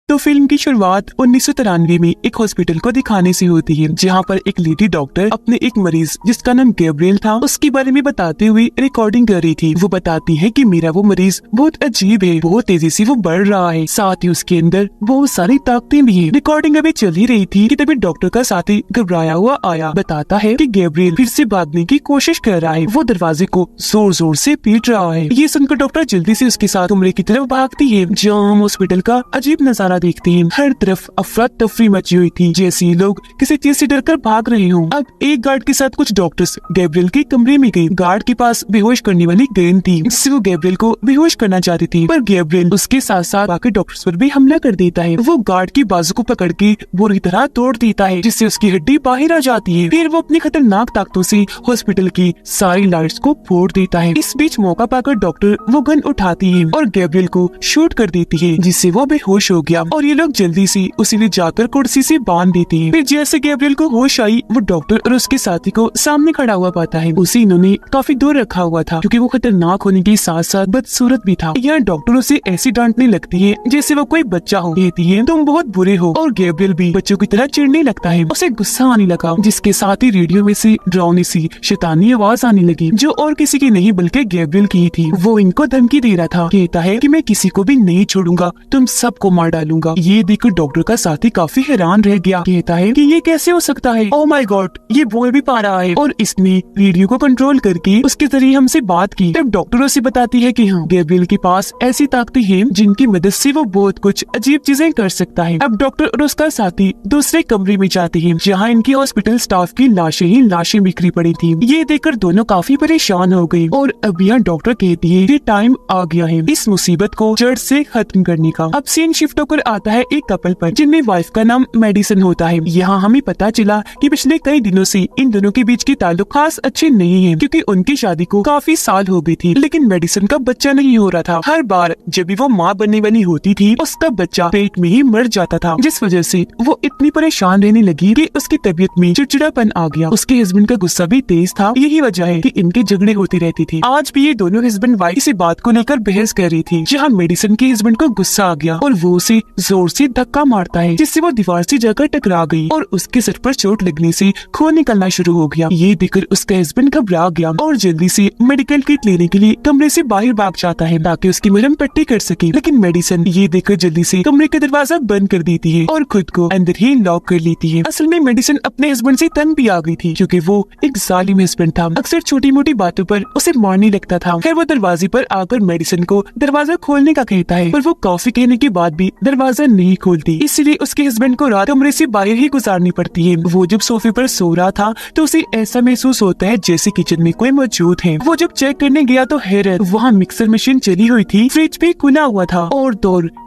तो फिल्म की शुरुआत 1993 में एक हॉस्पिटल को दिखाने से होती है, जहाँ पर एक लेडी डॉक्टर अपने एक मरीज जिसका नाम गैब्रियल था उसके बारे में बताते हुए रिकॉर्डिंग कर रही थी। वो बताती है कि मेरा वो मरीज बहुत अजीब है, बहुत तेजी से वो बढ़ रहा है, साथ ही उसके अंदर बहुत सारी ताकतें भी है। रिकॉर्डिंग अभी चल ही रही थी कि तभी डॉक्टर का साथी घबराया हुआ आया। बताता है कि गैब्रियल फिर से भागने की कोशिश कर रहा है, वो दरवाजे को जोर जोर से पीट रहा है। ये सुनकर डॉक्टर जल्दी से उसके साथ कमरे की तरफ भागती है, जहाँ हम हॉस्पिटल का अजीब नजारा देखते हैं। हर तरफ अफरा तफरी मची हुई थी, जैसे लोग किसी चीज से डरकर भाग रहे हों। अब एक गार्ड के साथ कुछ डॉक्टर्स गैब्रियल के कमरे में गए। गार्ड के पास बेहोश करने वाली गेंद थी, जिससे वो गैब्रियल को बेहोश करना चाहती थी, पर गैब्रियल उसके साथ साथ बाकी डॉक्टर्स पर भी हमला कर देता है। वो गार्ड की बाजू को पकड़ के बुरी तरह तोड़ देता है, जिससे उसकी हड्डी बाहर आ जाती है। फिर वो अपनी खतरनाक ताकतों से हॉस्पिटल की सारी लाइट्स को फोड़ देता है। इस बीच मौका पाकर डॉक्टर वो गन उठाती है और गैब्रियल को शूट कर देती है, जिससे वो बेहोश हो गया और ये लोग जल्दी से उसे ले जाकर कुर्सी से बांध देते हैं। फिर जैसे गैब्रियल को होश आई, वो डॉक्टर और उसके साथी को सामने खड़ा हुआ पाता है। उसे इन्होंने काफी दूर रखा हुआ था, क्योंकि वो खतरनाक होने के साथ साथ बदसूरत भी था। यहाँ डॉक्टर उसे ऐसी डांटने लगती है जैसे वो कोई बच्चा हो। कहती है तुम बहुत बुरे हो, और गैब्रियल भी बच्चों की तरह चिढ़ने लगता है। उसे गुस्सा आने लगा, जिसके साथ ही रेडियो में से डरावनी सी शैतानी आवाज आने लगी, जो और किसी की नहीं बल्कि गैब्रियल की ही थी। वो इनको धमकी दे रहा था, कहता है कि मैं किसी को भी नहीं छोड़ूंगा, तुम सबको मार डालूंगा। ये देखकर डॉक्टर का साथी काफी हैरान रह गया। कहता है कि ये कैसे हो सकता है, ओह माय गॉड, ये बोल भी पा रहा है और इसने रेडियो को कंट्रोल करके उसके जरिए हमसे बात की। तब डॉक्टर उसे बताती है कि हाँ, गैब्रियल के पास ऐसी ताकतें हैं जिनकी मदद से वो बहुत कुछ अजीब चीजें कर सकता है। अब डॉक्टर और उसका साथी दूसरे कमरे में जाते हैं, जहाँ इनकी हॉस्पिटल स्टाफ की लाशें ही लाशें बिखरी पड़ी थी। ये देखकर दोनों काफी परेशान हो गए और अब यहाँ डॉक्टर कहती है कि टाइम आ गया है इस मुसीबत को जड़ से खत्म करने का। अब सीन शिफ्ट होकर आता है एक कपल पर, जिनमें वाइफ का नाम मेडिसन होता है। यहाँ हमें पता चला कि पिछले कई दिनों से इन दोनों के बीच के ताल्लुक खास अच्छे नहीं है, क्योंकि उनकी शादी को काफी साल हो गई थी, लेकिन मेडिसन का बच्चा नहीं हो रहा था। हर बार जब भी वो माँ बनने वाली होती थी, उसका बच्चा पेट में ही मर जाता था, जिस वजह से वो इतनी परेशान रहने लगी कि उसकी तबीयत में चिड़चिड़ापन आ गया। उसके हस्बैंड का गुस्सा भी तेज था। यही वजह है कि इनके झगड़े होती रहती थी। आज भी ये दोनों हस्बैंड वाइफ इसी बात को लेकर बहस कर रही थी, जहाँ मेडिसन के हस्बैंड को गुस्सा आ गया और वो उसे जोर से धक्का मारता है, जिससे वो दीवार से जाकर टकरा गई और उसके सर पर चोट लगने से खून निकलना शुरू हो गया। ये देखकर उसका हस्बैंड घबरा गया और जल्दी से मेडिकल किट लेने के लिए कमरे से बाहर भाग जाता है, ताकि उसकी मरहम पट्टी कर सके। लेकिन मेडिसन ये देखकर जल्दी से कमरे का दरवाजा बंद कर देती है और खुद को अंदर ही लॉक कर लेती है। असल में मेडिसन अपने हस्बैंड से तंग भी आ गई थी, क्योंकि वो एक जालिम हस्बैंड था, अक्सर छोटी मोटी बातों पर उसे मारने लगता था। फिर वो दरवाजे पर आकर मेडिसन को दरवाजा खोलने का कहता है, पर वो काफी कहने के बाद भी दरवाजा नहीं खोलती, इसलिए उसके हस्बैंड को रात कमरे से बाहर ही गुजारनी पड़ती है। वो जब सोफे पर सो रहा था तो उसे ऐसा महसूस होता है जैसे किचन में कोई मौजूद है। वो जब चेक करने गया तो हैरत, वहाँ मिक्सर मशीन चली हुई थी, फ्रिज भी खुला हुआ था और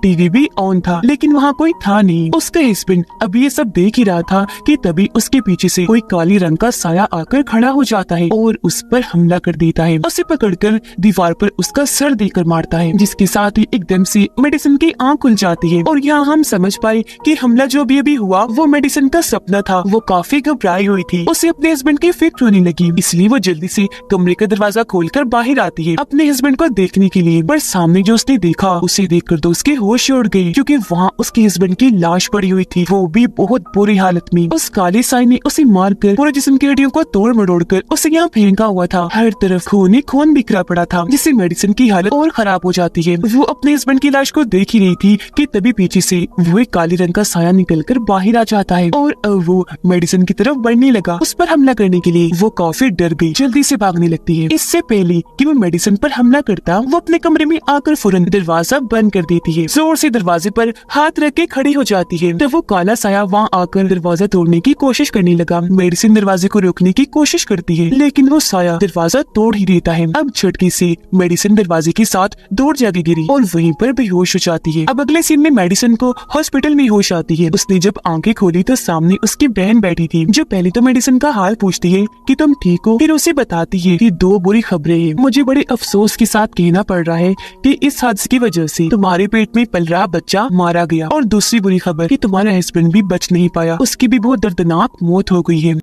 टीवी भी ऑन था, लेकिन वहाँ कोई था नहीं। उसका हस्बैंड अब ये सब देख ही रहा था कि तभी उसके पीछे से कोई काली रंग का साया आकर खड़ा हो जाता है और उस पर हमला कर देता है। उसे पकड़कर दीवार पर उसका सर देकर मारता है, जिसके साथ ही एकदम से मेडिसन की आंख खुल जाती है और यहाँ हम समझ पाए कि हमला जो भी हुआ वो मेडिसन का सपना था। वो काफी घबराई हुई थी, उसे अपने हस्बैंड की फिक्र होने लगी, इसलिए वो जल्दी से कमरे का दरवाजा खोलकर बाहर आती है अपने हस्बैंड को देखने के लिए। पर सामने जो उसने देखा, उसे देखकर तो उसके होश उड़ गए, क्योंकि वहाँ उसके हस्बैंड की लाश पड़ी हुई थी, वो भी बहुत बुरी हालत में। उस काले साई ने उसे मारकर पूरे जिस्म की हड्डियों को तोड़ मरोड़ कर उसे यहाँ फेंका हुआ था। हर तरफ खून ही खून बिखरा पड़ा था, जिससे मेडिसन की हालत और खराब हो जाती है। वो अपने हस्बैंड की लाश को देख ही रही थी कि तभी पीछे से वो एक काले रंग का साया निकलकर बाहर आ जाता है और अब वो मेडिसन की तरफ बढ़ने लगा। उस पर हमला करने के लिए वो काफी डर गई, जल्दी से भागने लगती है। इससे पहले कि वो मेडिसन पर हमला करता, वो अपने कमरे में आकर फौरन दरवाजा बंद कर देती है। जोर से दरवाजे पर हाथ रख के खड़ी हो जाती है। तब वो काला साया वहाँ आकर दरवाजा तोड़ने की कोशिश करने लगा। मेडिसन दरवाजे को रोकने की कोशिश करती है, लेकिन वो साया दरवाजा तोड़ ही देता है। अब झटके से मेडिसन दरवाजे के साथ दूर जाके गिरी और वहीं पर बेहोश हो जाती है। अब अगले सीन में मेडिसन को हॉस्पिटल में होश आती है। उसने जब आंखें खोली तो सामने उसकी बहन बैठी थी, जो पहले तो मेडिसन का हाल पूछती है कि तुम ठीक हो, फिर उसे बताती है कि दो बुरी खबरें हैं। मुझे बड़े अफसोस के साथ कहना पड़ रहा है कि इस हादसे की वजह से तुम्हारे पेट में पल रहा बच्चा मारा गया, और दूसरी बुरी खबर कि तुम्हारा हस्बैंड भी बच नहीं पाया, उसकी भी बहुत दर्दनाक मौत हो गई है।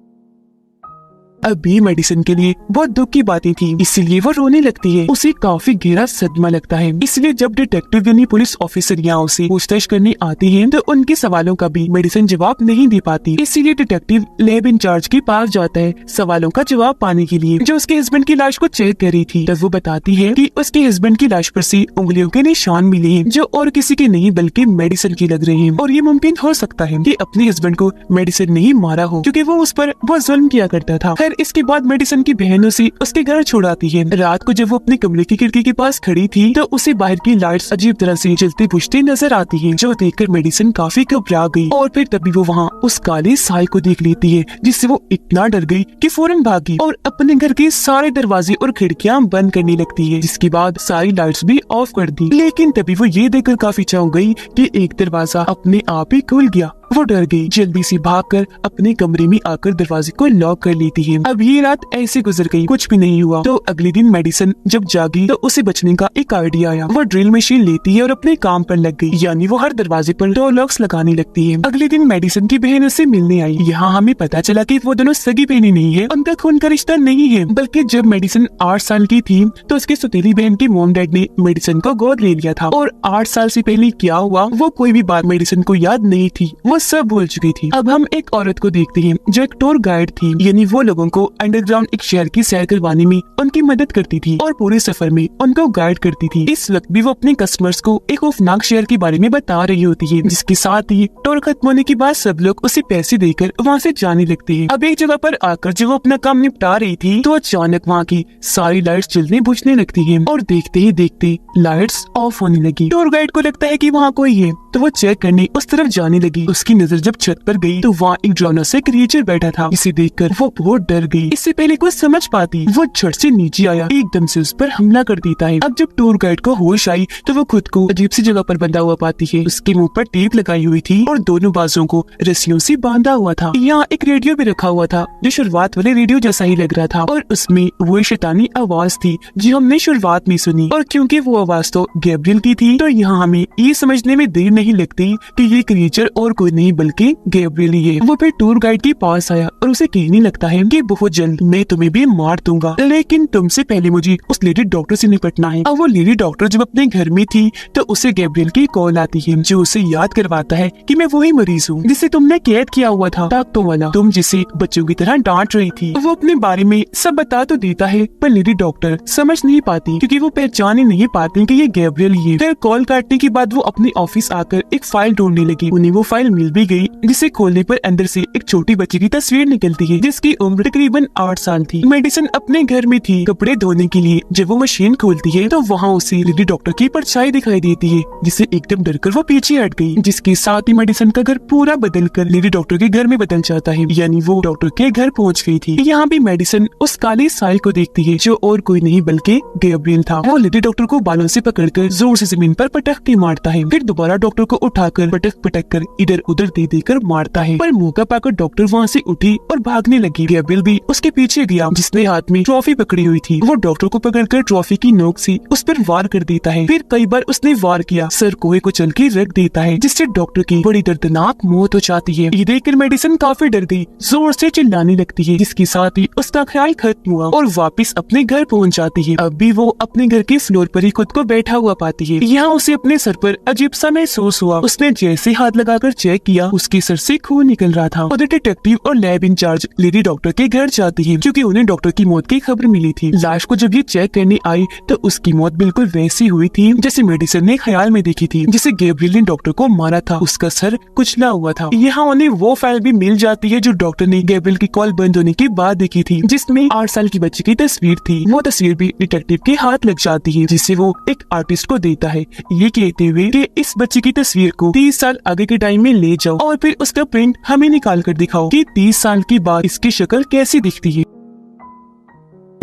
अभी मेडिसिन के लिए बहुत दुख की बातें थी, इसीलिए वो रोने लगती है। उसे काफी गहरा सदमा लगता है। इसलिए जब डिटेक्टिव यानी पुलिस ऑफिसर यहाँ उसे पूछताछ करने आते हैं तो उनके सवालों का भी मेडिसिन जवाब नहीं दे पाती। इसीलिए डिटेक्टिव लैब इंचार्ज के पास जाता है सवालों का जवाब पाने के लिए, जो उसके हस्बैंड की लाश को चेक कर रही थी। तब वो बताती है कि उसके हस्बैंड की लाश पर से उंगलियों के निशान मिले हैं, जो और किसी के नहीं बल्कि मेडिसिन के लग रहे हैं। और ये मुमकिन हो सकता है कि अपने हस्बैंड को मेडिसिन नहीं मारा हो, क्योंकि वो उस पर बहुत जुल्म किया करता था। खैर इसके बाद मेडिसिन की बहन उसे उसके घर छोड़ाती है। रात को जब वो अपने कमरे की खिड़की के पास खड़ी थी तो उसे बाहर की लाइट्स अजीब तरह से जलती बुझती नजर आती है, जो देखकर मेडिसिन काफी घबरा गई। और फिर तभी वो वहाँ उस काले साय को देख लेती है, जिससे वो इतना डर गई कि फौरन भागी और अपने घर के सारे दरवाजे और खिड़कियां बंद करने लगती है। जिसके बाद सारी लाइट्स भी ऑफ कर दी। लेकिन तभी वो ये देखकर काफी चौंक गई कि एक दरवाजा अपने आप ही खुल गया। वो डर गई, जल्दी से भागकर अपने कमरे में आकर दरवाजे को लॉक कर लेती है। अब ये रात ऐसे गुजर गई, कुछ भी नहीं हुआ। तो अगले दिन मेडिसिन जब जागी तो उसे बचने का एक आइडिया आया। वो ड्रिल मशीन लेती है और अपने काम पर लग गई, यानी वो हर दरवाजे पर डोर लॉक्स लगाने लगती है। अगले दिन मेडिसिन की बहन उससे मिलने आई। यहाँ हमें पता चला कि वो दोनों सगी बहनें नहीं है, उनका खून का रिश्ता नहीं है, बल्कि जब मेडिसिन 8 साल की थी तो उसकी सौतेली बहन के मॉम डैड ने मेडिसिन को गोद ले लिया था। और 8 साल से पहले क्या हुआ वो कोई भी बात मेडिसिन को याद नहीं थी, वो सब भूल चुकी थी। अब हम एक औरत को देखते हैं जो एक टूर गाइड थी, यानी वो लोगों को अंडरग्राउंड एक शहर की सैर करवाने में उनकी मदद करती थी और पूरे सफर में उनको गाइड करती थी। इस वक्त भी वो अपने कस्टमर्स को एक खौफनाक शहर के बारे में बता रही होती है, जिसके साथ ही टूर खत्म होने के बाद सब लोग उसे पैसे देकर वहाँ से जाने लगते हैं। अब एक जगह पर आकर जब वो अपना काम निपटा रही थी तो अचानक वहाँ की सारी लाइट्स जलने बुझने लगती है और देखते ही देखते लाइट्स ऑफ होने लगी। टूर गाइड को लगता है कि वहाँ कोई है, तो वो चेक करने उस तरफ जाने लगी। उसकी नजर जब छत पर गई तो वहाँ एक डरावना सा क्रिएचर बैठा था। इसे देखकर वो बहुत डर गई। इससे पहले कुछ समझ पाती वो झट से नीचे आया, एकदम से उस पर हमला कर देता है। अब जब टूर गाइड को होश आई तो वो खुद को अजीब सी जगह पर बंधा हुआ पाती है। उसके मुंह पर टेप लगाई हुई थी और दोनों बाजों को रस्सियों से बांधा हुआ था। यहाँ एक रेडियो भी रखा हुआ था, जो शुरुआत वाले रेडियो जैसा ही लग रहा था और उसमें वो शैतानी आवाज थी जो हमने शुरुआत में सुनी। और क्योंकि वो आवाज तो गैब्रियल की थी तो यहाँ हमें ये समझने में देर नहीं लगती कि ये क्रिएचर और कोई नहीं बल्कि गैब्रियल ही है। वो फिर टूर गाइड के पास आया और उसे कहने लगता है कि बहुत जल्द मैं तुम्हें भी मार दूंगा, लेकिन तुमसे पहले मुझे उस लेडी डॉक्टर से निपटना है। अब वो लेडी डॉक्टर जब अपने घर में थी तो उसे गैब्रियल की कॉल आती है, जो उसे याद करवाता है कि मैं वही मरीज हूँ जिसे तुमने कैद किया हुआ था, ताकतों वाला, तुम जिसे बच्चों की तरह डांट रही थी। वो अपने बारे में सब बता तो देता है, पर लेडी डॉक्टर समझ नहीं पाती क्योंकि वो पहचान ही नहीं पाती कि ये गैब्रियल ही है। फिर कॉल काटने के बाद वो अपने ऑफिस आकर एक फाइल ढूंढने लगी। उन्हें वो फाइल मिल भी गई, जिसे खोलने पर अंदर से एक छोटी बच्ची की तस्वीर निकलती है, जिसकी उम्र तकरीबन 8 साल थी। मेडिसिन अपने घर में थी कपड़े धोने के लिए। जब वो मशीन खोलती है तो वहाँ उसे लेडी डॉक्टर की परछाई दिखाई देती है, जिससे एकदम डरकर वो पीछे हट गई। जिसके साथ ही मेडिसिन का घर पूरा बदल कर लेडी डॉक्टर के घर में बदल जाता है, यानी वो डॉक्टर के घर पहुँच गई थी। यहाँ भी मेडिसिन उस काले साय को देखती है, जो और कोई नहीं बल्कि गैब्रियल था। वो लेडी डॉक्टर को बालों से पकड़कर जोर से जमीन पर पटक के मारता है, फिर दोबारा डॉक्टर को उठाकर पटक पटक कर इधर उधर दे देकर मारता है। पर मौका पाकर डॉक्टर वहाँ से उठी और भागने लगी। गैब्रियल भी उसके पीछे गया, जिसने हाथ में ट्रॉफी पकड़ी हुई थी। वो डॉक्टर को पकड़कर ट्रॉफी की नोक से उस पर वार कर देता है। फिर कई बार उसने वार किया, सर कोहे को चल के रख देता है, जिससे डॉक्टर की बड़ी दर्दनाक मौत हो जाती है। ये देखकर मेडिसिन काफी डर गई, जोर से चिल्लाने लगती है, जिसके साथ ही उसका ख्याल खत्म हुआ और वापस अपने घर पहुँच जाती है। अब भी वो अपने घर के फ्लोर पर ही खुद को बैठा हुआ पाती है। यहाँ उसे अपने सर पर अजीब सा महसूस हुआ। उसने जैसे हाथ लगाकर चेक किया, उसके सर से खून निकल रहा था। उधर डिटेक्टिव और लैब इंचार्ज लेडी डॉक्टर के घर जाती है, क्योंकि उन्हें डॉक्टर की मौत की खबर मिली थी। लाश को जब ये चेक करने आई तो उसकी मौत बिल्कुल वैसी हुई थी जैसे मेडिसिन ने ख्याल में देखी थी, जिसे गैब्रियल ने डॉक्टर को मारा था। उसका सर कुचला हुआ था। यहाँ उन्हें वो फाइल भी मिल जाती है जो डॉक्टर ने गैब्रियल की कॉल बंद होने के बाद देखी थी, जिसमें 8 साल की बच्ची की तस्वीर थी। वो तस्वीर भी डिटेक्टिव के हाथ लग जाती है, जिसे वो एक आर्टिस्ट को देता है, ये कहते हुए कि इस बच्ची की तस्वीर को 30 साल आगे के टाइम में ले जाओ और फिर उसका प्रिंट हमें निकाल कर दिखाओ कि 30 साल के बाद इसकी शक्ल कैसी दिखती है।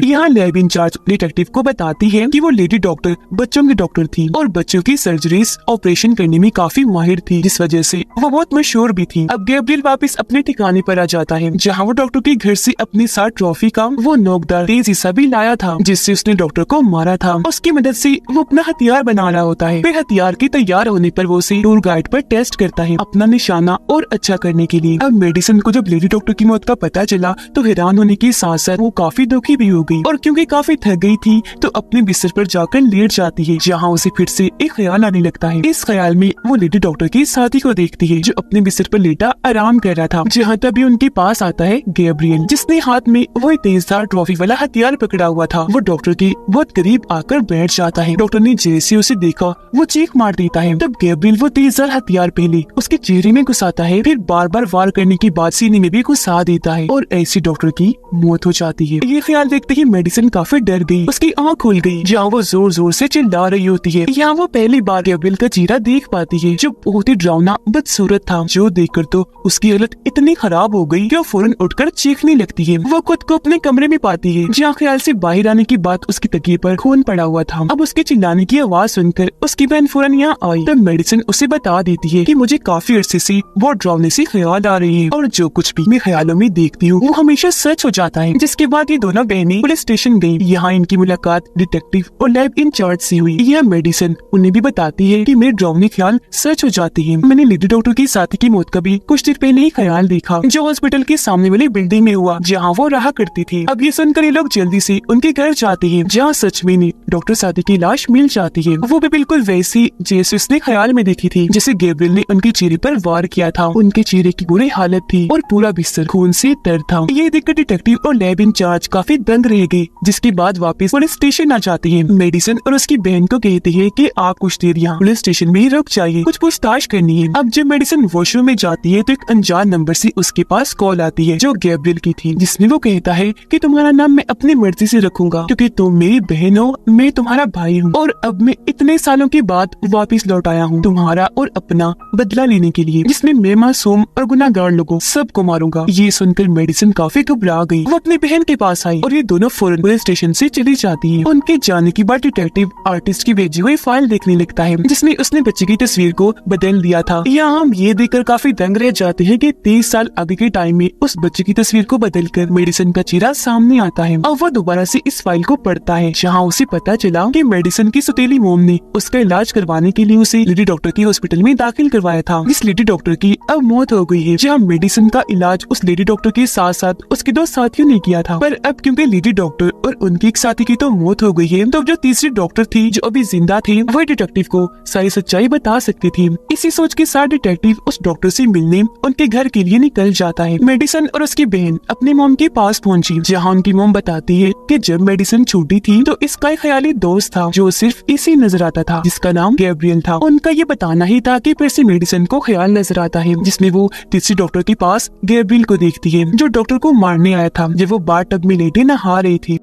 यहाँ लैब इंचार्ज डिटेक्टिव को बताती है कि वो लेडी डॉक्टर बच्चों की डॉक्टर थी और बच्चों की सर्जरीज ऑपरेशन करने में काफी माहिर थी, जिस वजह से वो बहुत मशहूर भी थी। अब गैब्रियल वापस अपने ठिकाने पर आ जाता है, जहाँ वो डॉक्टर के घर से अपनी 60 ट्रॉफी का वो नोकदार तेज हिस्सा भी लाया था, जिससे उसने डॉक्टर को मारा था। उसकी मदद से वो अपना हथियार बना रहा होता है। फिर हथियार के तैयार होने पर वो उसे टूर गाइड पर टेस्ट करता है अपना निशाना और अच्छा करने के लिए। अब मेडिसन को जब लेडी डॉक्टर की मौत का पता चला तो हैरान होने के साथ साथ वो काफी दुखी भी हो गई, और क्योंकि काफी थक गई थी तो अपने बिस्तर पर जाकर लेट जाती है, जहाँ उसे फिर से एक ख्याल आने लगता है। इस ख्याल में वो लेडी डॉक्टर के साथी को देखती है जो अपने बिस्तर पर लेटा आराम कर रहा था, जहाँ तभी उनके पास आता है गैब्रियल, जिसने हाथ में वही तेजधार ट्रॉफी वाला हथियार पकड़ा हुआ था। वो डॉक्टर के बहुत करीब आकर बैठ जाता है। डॉक्टर ने जैसे उसे देखा वो चीख मार देता है। तब गैब्रियल वो तेजधार हथियार पहले उसके चेहरे में घुसाता है, फिर बार बार वार करने के बाद सीने में भी घुसा देता है, और ऐसी डॉक्टर की मौत हो जाती है। ये ख्याल देखते ही मेडिसन काफी डर गई, उसकी आँख खुल गई, जहाँ वो जोर जोर से चिल्ला रही होती है। यहाँ वो पहली बार गैब्रियल का चेहरा देख पाती है जो बहुत ही डरावना बदसूरत था, जो देखकर तो उसकी हालत इतनी खराब हो गई कि वो फौरन उठकर चीखने लगती है। वो खुद को अपने कमरे में पाती है, जहाँ ख्याल से बाहर आने की बात उसकी तकिए पर खून पड़ा हुआ था। अब उसके चिल्लाने की आवाज सुनकर उसकी बहन फौरन यहाँ आई। तब मेडिसन उसे बता देती है कि मुझे काफी अरसे से बहुत डरावने से ख्याल आ रही है, और जो कुछ भी मैं ख्यालों में देखती हूँ वो हमेशा सच हो जाता है। जिसके बाद ये दोनों बहनें पुलिस स्टेशन गयी। यहाँ इनकी मुलाकात डिटेक्टिव और लैब इंचार्ज से हुई। यह मेडिसन उन्हें भी बताती है कि मेरे डरावने ख्याल सच हो जाते हैं। मैंने लेडी डॉक्टर की साथी की मौत का भी कुछ देर पहले ही ख्याल देखा, जो हॉस्पिटल के सामने वाली बिल्डिंग में हुआ, जहाँ वो रहा करती थी। अब ये सुनकर ये लोग जल्दी से उनके घर जाते हैं, जहाँ सच में डॉक्टर साथी की लाश मिल जाती है। वो भी बिल्कुल वैसी जैसे उसने ख्याल में देखी थी, जैसे गैब्रियल ने उनके चेहरे पर वार किया था। उनके चेहरे की बुरी हालत थी और पूरा बिस्तर खून से तर था। ये देखकर डिटेक्टिव और लैब इंचार्ज काफी दंग रह गए, जिसके बाद वापस पुलिस स्टेशन आ जाती है। मेडिसन और उसकी बहन को कहती है कि आप कुछ देर यहाँ पुलिस स्टेशन में ही रुक जाइए, कुछ पूछताछ करनी है। अब जब मेडिसन वॉशरूम में जाती है तो एक अनजान नंबर से उसके पास कॉल आती है, जो गैब्रियल की थी, जिसमें वो कहता है कि तुम्हारा नाम मैं अपनी मर्जी से रखूंगा, क्योंकि तुम मेरी बहन हो, मैं तुम्हारा भाई हूँ, और अब मैं इतने सालों के बाद वापस लौट आया हूँ तुम्हारा और अपना बदला लेने के लिए, जिसमें मैं मासूम और गुनाहगार लोगों सबको मारूंगा। ये सुनकर मेडिसन काफी घबरा गई। वो अपनी बहन के पास आई और ये दोनों फौरन पुलिस स्टेशन से चली जाती है। उनके जाने के बाद डिटेक्टिव आर्टिस्ट की भेजी हुई फाइल देखने लगता है, जिसमें उसने बच्चे की तस्वीर को बदल दिया था। यहाँ हम ये देखकर काफी दंग रह जाते हैं कि 30 साल आगे के टाइम में उस बच्चे की तस्वीर को बदलकर मेडिसन का चेहरा सामने आता है। अब वो दोबारा से इस फाइल को पढ़ता है, जहाँ उसे पता चला कि मेडिसन की सौतेली मोम ने उसका इलाज करवाने के लिए उसे लेडी डॉक्टर की हॉस्पिटल में दाखिल करवाया था। इस लेडी डॉक्टर की अब मौत हो गई है, जहाँ मेडिसन का इलाज उस लेडी डॉक्टर के साथ साथ उसके 2 साथियों ने किया था। पर अब क्योंकि लेडी डॉक्टर और उनकी एक साथी की तो मौत हो गई है, तो जो तीसरी डॉक्टर थी जो अभी जिंदा थी, वह डिटेक्टिव को सारी सच्चाई बता सकती थी। इसी सोच के साथ डिटेक्टिव उस डॉक्टर से मिलने उनके घर के लिए निकल जाता है। मेडिसन और उसकी बहन अपने मोम के पास पहुंची, जहां उनकी मोम बताती है कि जब मेडिसन छोटी थी तो इसका एक ख्याली दोस्त था जो सिर्फ इसी नजर आता था, जिसका नाम गैब्रियल था। उनका ये बताना ही था कि फिर से मेडिसन को ख्याल नजर आता है, जिसमें वो तीसरी डॉक्टर के पास गैब्रियल को देखती है, जो डॉक्टर को मारने आया था जब वो बाथ टब में लेटे नहा रही थी।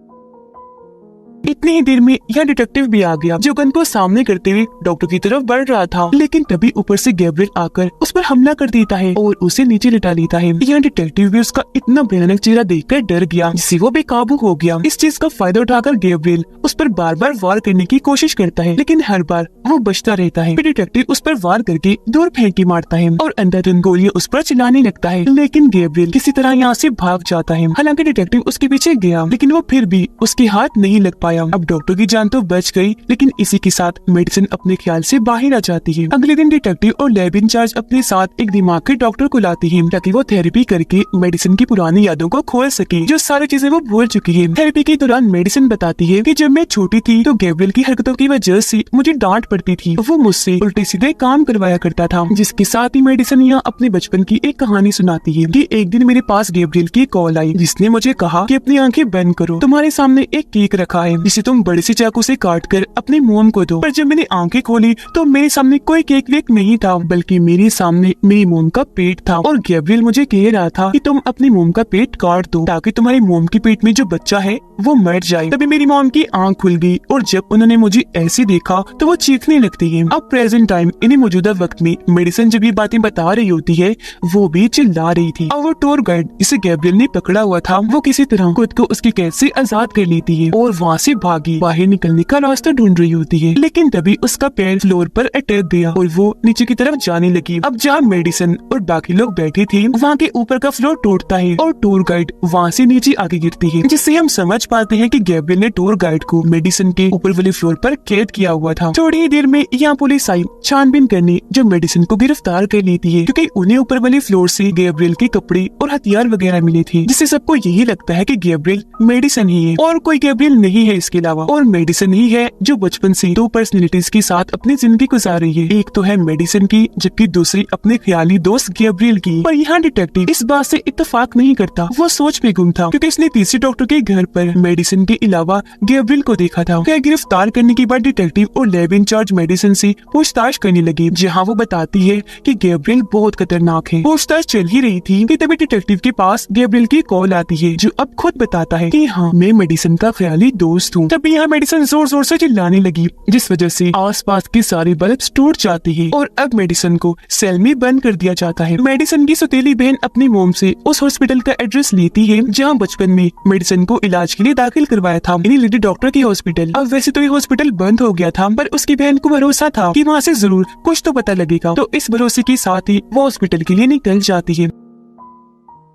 इतनी ही देर में यह डिटेक्टिव भी आ गया, जो गन को सामने करते हुए डॉक्टर की तरफ बढ़ रहा था, लेकिन तभी ऊपर से गैब्रियल आकर उस पर हमला कर देता है और उसे नीचे लिटा लेता है। यह डिटेक्टिव भी उसका इतना भयानक चेहरा देखकर डर गया, जिससे वो बेकाबू हो गया। इस चीज का फायदा उठाकर गैब्रियल उस पर बार बार वार करने की कोशिश करता है, लेकिन हर बार वो बचता रहता है। फिर डिटेक्टिव उस पर वार करके दूर फेंक के मारता है और अंधाधुंध गोलियां उस पर चलाने लगता है, लेकिन गैब्रियल किसी तरह यहाँ से भाग जाता है। हालांकि डिटेक्टिव उसके पीछे गया, लेकिन वो फिर भी उसके हाथ नहीं लग पाया। अब डॉक्टर की जान तो बच गई, लेकिन इसी के साथ मेडिसन अपने ख्याल से बाहर आ जाती है। अगले दिन डिटेक्टिव और लैब इंचार्ज अपने साथ एक दिमाग के डॉक्टर को लाती है, ताकि वो थेरेपी करके मेडिसन की पुरानी यादों को खोल सके, जो सारी चीजें वो भूल चुकी है। थेरेपी के दौरान मेडिसन बताती है कि जब मैं छोटी थी तो गैब्रियल की हरकतों की वजह से मुझे डांट पड़ती थी। वो मुझसे उल्टे सीधे काम करवाया करता था, जिसके साथ ही मेडिसन यहाँ अपने बचपन की एक कहानी सुनाती है कि एक दिन मेरे पास गैब्रियल की कॉल आई, जिसने मुझे कहा कि अपनी आंखें बंद करो, तुम्हारे सामने एक केक रखा है, जिसे तुम बड़े से चाकू से काट कर अपने मोम को दो। पर जब मैंने आंखें खोली तो मेरे सामने कोई केक वेक नहीं था, बल्कि मेरे सामने मेरी मोम का पेट था। और गैब्रियल मुझे कह रहा था कि तुम अपनी मोम का पेट काट दो ताकि तुम्हारी मोम के पेट में जो बच्चा है वो मर जाए। तभी मेरी मोम की आंख खुल गई और जब उन्होंने मुझे ऐसे देखा तो वो चीखने लगती है। अब प्रेजेंट टाइम इन्हीं मौजूदा वक्त में मेडिसिन जब ये बातें बता रही होती है वो भी चिल्ला रही थी। और वो टूर गाइड जिसे गैब्रियल ने पकड़ा हुआ था वो किसी तरह खुद को उसकी कैद से आजाद कर लेती है और वहाँ से भागी बाहर निकलने का रास्ता ढूंढ रही होती है। लेकिन तभी उसका पैर फ्लोर पर अटक गया और वो नीचे की तरफ जाने लगी। अब जहाँ मेडिसिन और बाकी लोग बैठे थे वहाँ के ऊपर का फ्लोर टूटता है और टूर गाइड वहाँ से नीचे आगे गिरती है, जिससे हम समझ पाते हैं कि गैब्रियल ने टूर गाइड को मेडिसिन के ऊपर वाले फ्लोर पर कैद किया हुआ था। थोड़ी ही देर में यहाँ पुलिस आई छानबीन करने, जो मेडिसिन को गिरफ्तार कर लेती है क्योंकि उन्हें ऊपर वाले फ्लोर से गैब्रियल के कपड़े और हथियार वगैरह मिले थे, जिससे सबको यही लगता है कि गैब्रियल मेडिसिन ही है और कोई गैब्रियल नहीं है इसके अलावा। और मेडिसिन ही है जो बचपन से दो पर्सनैलिटीज के साथ अपनी जिंदगी गुजार रही है। एक तो है मेडिसिन की जबकि दूसरी अपने ख्याली दोस्त गैब्रियल की। पर यहाँ डिटेक्टिव इस बात से इत्तेफाक नहीं करता, वो सोच में गुम था क्योंकि इसने तीसरे डॉक्टर के घर पर मेडिसिन के अलावा गैब्रियल को देखा था। गिरफ्तार करने के बाद डिटेक्टिव और लैब इंचार्ज मेडिसिन से पूछताछ करने लगी, जहाँ वो बताती है कि गैब्रियल बहुत खतरनाक है। पूछताछ चल ही रही थी कि तभी डिटेक्टिव के पास गैब्रियल की कॉल आती है, जो अब खुद बताता है कि हाँ मैं मेडिसिन का ख्याली दोस्त हूँ। तभी यहाँ मेडिसिन जोर जोर से चिल्लाने लगी, जिस वजह से आसपास के सारे बल्ब टूट जाते हैं और अब मेडिसिन को सेल में बंद कर दिया जाता है। मेडिसिन की सौतेली बहन अपनी मोम से उस हॉस्पिटल का एड्रेस लेती है जहाँ बचपन में मेडिसिन को इलाज के लिए दाखिल करवाया था, यानी लेडी डॉक्टर की हॉस्पिटल। अब वैसे तो ये हॉस्पिटल बंद हो गया था, पर उसकी बहन को भरोसा था कि वहाँ से जरूर कुछ तो पता लगेगा, तो इस भरोसे के साथ ही वो हॉस्पिटल के लिए निकल जाती है।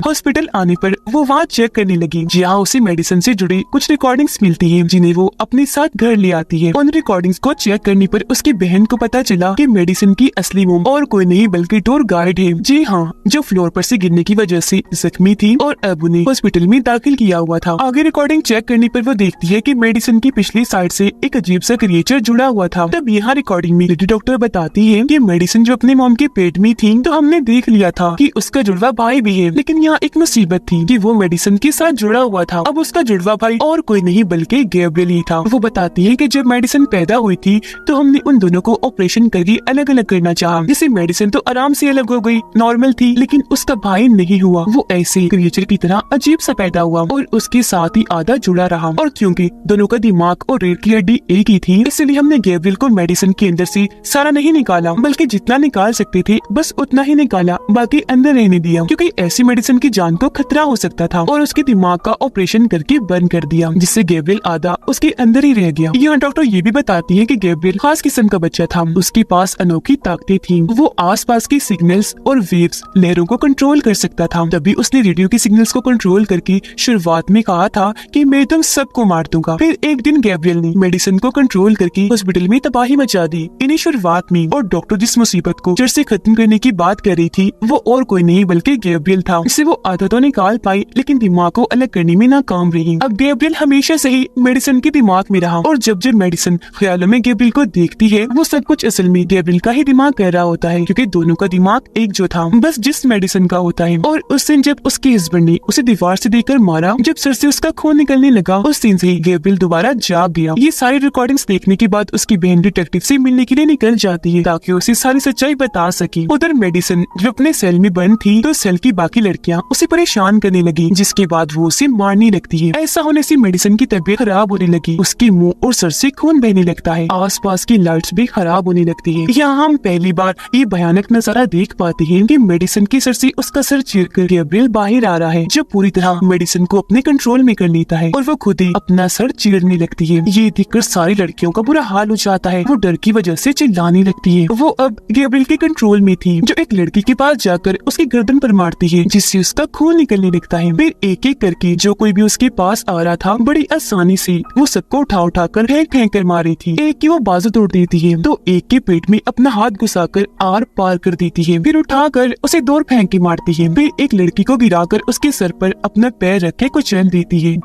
हॉस्पिटल आने पर वो वहाँ चेक करने लगी, जहाँ उसे मेडिसिन से जुड़ी कुछ रिकॉर्डिंग्स मिलती हैं, जिन्हें वो अपने साथ घर ले आती है। उन रिकॉर्डिंग्स को चेक करने पर उसकी बहन को पता चला कि मेडिसिन की असली मोम और कोई नहीं बल्कि टूर गाइड है। जी हाँ, जो फ्लोर पर से गिरने की वजह से जख्मी थी और अब उन्हें हॉस्पिटल में दाखिल किया हुआ था। आगे रिकॉर्डिंग चेक करने पर वो देखती है कि मेडिसिन की पिछली साइड से एक अजीब सा क्रिएचर जुड़ा हुआ था। तब यहाँ रिकॉर्डिंग में लेडी डॉक्टर बताती है कि मेडिसिन जो अपने मोम के पेट में थी तो हमने देख लिया था कि उसका जुड़वा भाई भी है, लेकिन यहाँ एक मुसीबत थी कि वो मेडिसिन के साथ जुड़ा हुआ था। अब उसका जुड़वा भाई और कोई नहीं बल्कि गैब्रियल ही था। वो बताती है कि जब मेडिसिन पैदा हुई थी तो हमने उन दोनों को ऑपरेशन करके अलग अलग करना चाहा, जिससे मेडिसिन तो आराम से अलग हो गई, नॉर्मल थी, लेकिन उसका भाई नहीं हुआ। वो ऐसे क्रिएचर की तरह अजीब सा पैदा हुआ और उसके साथ ही आधा जुड़ा रहा। और क्योंकि दोनों का दिमाग और रीढ़ की हड्डी एक ही थी, इसलिए हमने गैब्रियल को मेडिसिन के अंदर से सारा नहीं निकाला, बल्कि जितना निकाल सकते थे बस उतना ही निकाला, बाकी अंदर रहने दिया, क्योंकि ऐसी मेडिसिन की जान को खतरा हो सकता था। और उसके दिमाग का ऑपरेशन करके बंद कर दिया, जिससे गैब्रियल आधा उसके अंदर ही रह गया। यहाँ डॉक्टर ये भी बताती है कि गैब्रियल खास किस्म का बच्चा था, उसके पास अनोखी ताकतें थीं। वो आसपास की सिग्नल्स और वेव्स लहरों को कंट्रोल कर सकता था। तभी उसने रेडियो की सिग्नल्स को कंट्रोल करके शुरुआत में कहा था कि मैं तुम सबको मार दूंगा। फिर एक दिन गैब्रियल ने मेडिसिन को कंट्रोल करके हॉस्पिटल में तबाही मचा दी। इन्हीं शुरुआत में और डॉक्टर जिस मुसीबत को जड़ से खत्म करने की बात कर रही थी वो और कोई नहीं बल्कि गैब्रियल था। इससे वो आधा तो निकाल पाई, लेकिन दिमाग को अलग करने में नाकाम रही। अब गैब्रियल हमेशा से ही मेडिसिन के दिमाग में रहा और जब जब मेडिसिन ख्यालों में गैब्रियल को देखती है वो सब कुछ असल में गैब्रियल का ही दिमाग कर रहा होता है, क्योंकि दोनों का दिमाग एक जो था, बस जिस मेडिसिन का होता है। और उस दिन जब उसके हस्बैंड ने उसे दीवार से देकर मारा, जब सर से उसका खून निकलने लगा, उस दिन से ही गैब्रियल दोबारा जाग गया। ये सारी रिकॉर्डिंग्स देखने के बाद उसकी बहन डिटेक्टिव से मिलने के लिए निकल जाती है ताकि उसे सारी सच्चाई बता सके। उधर मेडिसिन जो अपने सेल में बंद थी तो सेल की बाकी लड़कियां उसे परेशान करने लगी, जिसके बाद वो उसे मारने लगती है। ऐसा होने से मेडिसिन की तबीयत खराब होने लगी, उसके मुंह और सर से खून बहने लगता है, आसपास की लाइट्स भी खराब होने लगती है। यहाँ हम पहली बार ये भयानक नजारा देख पाते हैं कि मेडिसिन की सर से उसका सर चीरकर गैब्रियल बाहर आ रहा है, जो पूरी तरह मेडिसिन को अपने कंट्रोल में कर लेता है और वो खुद ही अपना सर चीरने लगती है। ये देखकर सारी लड़कियों का बुरा हाल हो जाता है, वो डर की वजह से चिल्लाने लगती है। वो अब गैब्रियल के कंट्रोल में थी, जो एक लड़की के पास जाकर उसकी गर्दन पर मारती है, जिससे उसका खून निकलने लगता है। फिर एक एक करके जो कोई भी उसके पास आ रहा था बड़ी आसानी से वो सबको उठा कर फेंक कर मार रही थी। एक की वो बाजू तोड़ देती है तो एक के पेट में अपना हाथ घुसाकर आर पार कर देती है, फिर उठाकर उसे दूर फेंक के मारती है। फिर एक लड़की को गिराकर उसके सर पर अपना पैर रख के कुचल देती है।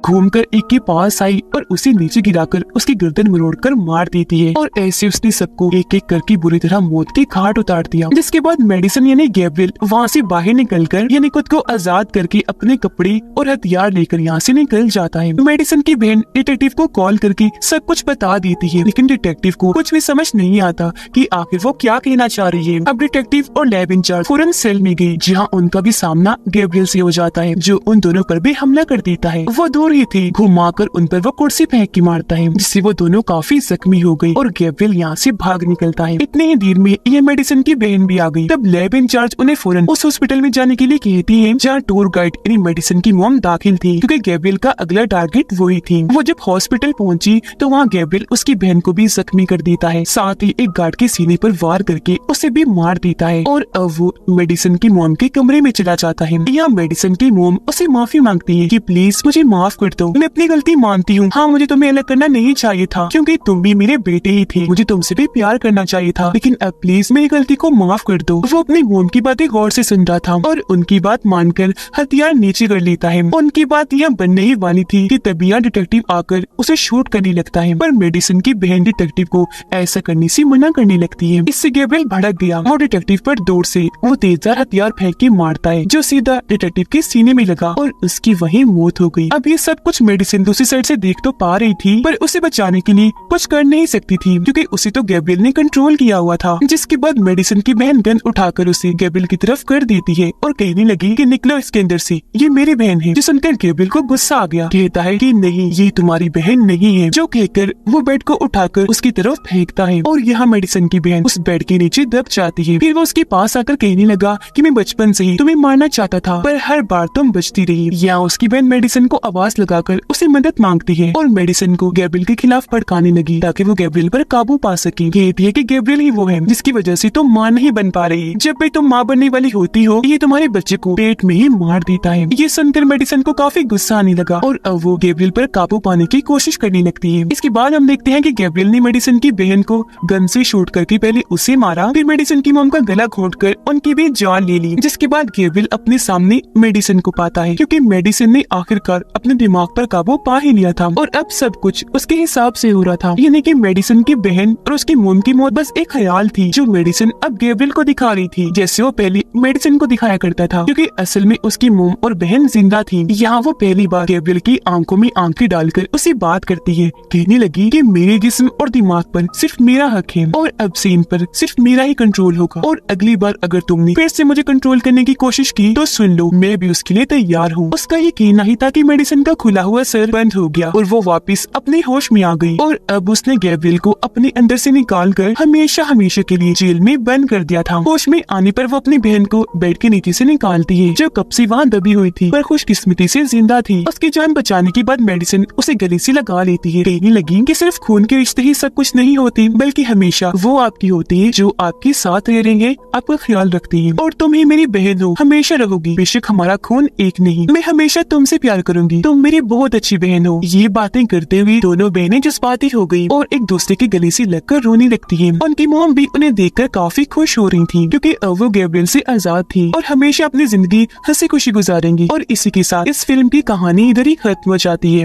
घूमकर एक के पास आई और उसे नीचे गिराकर उसकी गर्दन मरोड़कर मार देती है और ऐसे उसने सबको एक एक करके बुरी तरह मौत के घाट उतार दिया। जिसके बाद मेडिसन यानी गैब्रियल वहाँ से बाहर निकलकर यानी खुद को आजाद करके अपने कपड़े और हथियार लेकर यहाँ से निकल जाता है। मेडिसन की बहन डिटेक्टिव को कॉल करके सब कुछ बता देती है, लेकिन डिटेक्टिव को कुछ भी समझ नहीं आता कि आखिर वो क्या कहना चाह रही है। अब डिटेक्टिव और लैब इंचार्ज फौरन सेल में गई, जहाँ उनका भी सामना गैब्रियल से हो जाता है, जो उन दोनों पर भी हमला कर देता है। वो दूर ही थे, घुमाकर उन पर वो कुर्सी फेंक के मारता है, जिससे वो दोनों काफी जख्मी हो गई और गैब्रियल यहाँ से भाग निकलता है। इतने ही देर में ये मेडिसन की बहन भी आ गई। तब लैब इंचार्ज उन्हें फौरन उस हॉस्पिटल में जाने के लिए कहती है जहाँ टूर गाइड यानी मेडिसन की मॉम दाखिल थी, क्योंकि गैब्रियल का अगला टारगेट वही थी। वो जब हॉस्पिटल पहुंची तो वहाँ गैब्रियल उसकी बहन को भी जख्मी कर देता है, साथ ही एक गार्ड के सीने पर वार करके उसे भी मार देता है और अब वो मेडिसन की मॉम के कमरे में चला जाता है। यहाँ मेडिसन की मॉम उसे माफी मांगती है कि प्लीज मुझे माफ कर दो, मैं अपनी गलती मानती हूँ। हाँ, मुझे तुम्हें अलग करना नहीं चाहिए था, क्योंकि तुम भी मेरे बेटे ही थे, मुझे तुमसे भी प्यार करना चाहिए था, लेकिन अब प्लीज मेरी गलती को माफ कर दो। वो अपनी मॉम की बातें गौर से सुन रहा था और उनकी बात मानकर हथियार नीचे कर लेता है। उनकी बात यह बनने ही वाली थी कि तभी यहाँ डिटेक्टिव आकर उसे शूट करने लगता है, पर मेडिसन की बहन डिटेक्टिव को ऐसा करने से मना करने लगती है। इससे गैब्रियल भड़क गया और डिटेक्टिव पर दूर से वो तेजधार हथियार फेंक के मारता है, जो सीधा डिटेक्टिव के सीने में लगा और उसकी वहीं मौत हो गई। अब ये सब कुछ मेडिसन दूसरी साइड से देख तो पा रही थी, पर उसे बचाने के लिए कुछ कर नहीं सकती थी, क्योंकि उसे तो गैब्रियल ने कंट्रोल किया हुआ था। जिसके बाद मेडिसन की बहन गन उठाकर उसे गैब्रियल की तरफ कर देती है और कहने लगी कि निकलो इसके अंदर से, ये मेरी बहन है। जो सुनकर गैब्रियल को गुस्सा आ गया, कहता है कि नहीं, ये तुम्हारी बहन नहीं है, जो कहकर वो बेड को उठाकर उसकी तरफ फेंकता है और यहाँ मेडिसन की बहन उस बेड के नीचे दब जाती है। फिर वो उसके पास आकर कहने लगा कि मैं बचपन से ही तुम्हें मारना चाहता था, पर हर बार तुम बचती रही। यहाँ उसकी बहन मेडिसन को आवाज लगाकर उसे मदद मांगती है और मेडिसन को गैब्रियल के खिलाफ भड़काने लगी, ताकि वो गैब्रियल पर काबू पा सके। कहती है कि गैब्रियल ही वो है जिसकी वजह से तुम माँ नहीं बन पा रही, जब भी तुम माँ बनने वाली होती हो ये तुम्हारे बच्चे को पेट में ही मार देता है। ये सुनकर मेडिसन को काफी गुस्सा आने लगा और अब वो गैब्रियल पर काबू पाने की कोशिश करने लगती है। इसके बाद हम देखते हैं कि गैब्रियल ने मेडिसन की बहन को गन से शूट करके पहले उसे मारा, फिर मेडिसन की मॉम का गला घोंटकर उनकी भी जान ले ली। जिसके बाद गैब्रियल अपने सामने मेडिसन को पाता है, क्योंकि मेडिसन ने आखिरकार अपने दिमाग पर काबू पा ही लिया था और अब सब कुछ उसके हिसाब से हो रहा था। यानी कि मेडिसन की बहन और उसकी मॉम की मौत बस एक ख्याल थी, जो मेडिसन अब गैब्रियल को दिखा रही थी, जैसे वो पहले मेडिसन को दिखाया करता था, क्योंकि असल में उसकी मॉम और बहन जिंदा थी। यहाँ वो पहली बार गैब्रियल की आंखों में आंखें डालकर उसे बात करती है, कहने लगी कि मेरे जिस्म और दिमाग पर सिर्फ मेरा हक है और अब से इन पर सिर्फ मेरा ही कंट्रोल होगा, और अगली बार अगर तुमने फिर से मुझे कंट्रोल करने की कोशिश की तो सुन लो, मैं भी उसके लिए तैयार हूँ। उसका ये कहना ही था कि मेडिसन का खुला हुआ सर बंद हो गया और वो वापस अपने होश में आ गई और अब उसने गैब्रियल को अपने अंदर से निकाल कर हमेशा हमेशा के लिए जेल में बंद कर दिया था। होश में आने पर वो अपनी बहन को बेड के नीचे से निकालती है, जो कब से वहाँ दबी हुई थी पर खुशकिस्मती से जिंदा थी। उसकी जान बचाने के बाद मेडिसन उसे गले से लगा लेती है, कहने लगी कि सिर्फ खून के रिश्ते ही सब कुछ नहीं होते, बल्कि हमेशा वो आपकी होती है जो आपके साथ रह रही है, आपका ख्याल रखती है, और तुम ही मेरी बहन हो, हमेशा रहोगी। बेशक हमारा खून एक नहीं, मैं हमेशा तुमसे प्यार करूंगी, तुम मेरी बहुत अच्छी बहन हो। ये बातें करते हुए दोनों बहनें जज्बाती हो गई और एक दूसरे के गले से लगकर रोने लगती है। उनकी मॉम भी उन्हें देखकर काफी खुश हो रही थी, क्योंकि अब वो गैब्रियल से आजाद थी और हमेशा अपनी जिंदगी हंसी खुशी गुजारेंगी। और इसी के साथ इस फिल्म की कहानी इधर ही खत्म हो जाती है।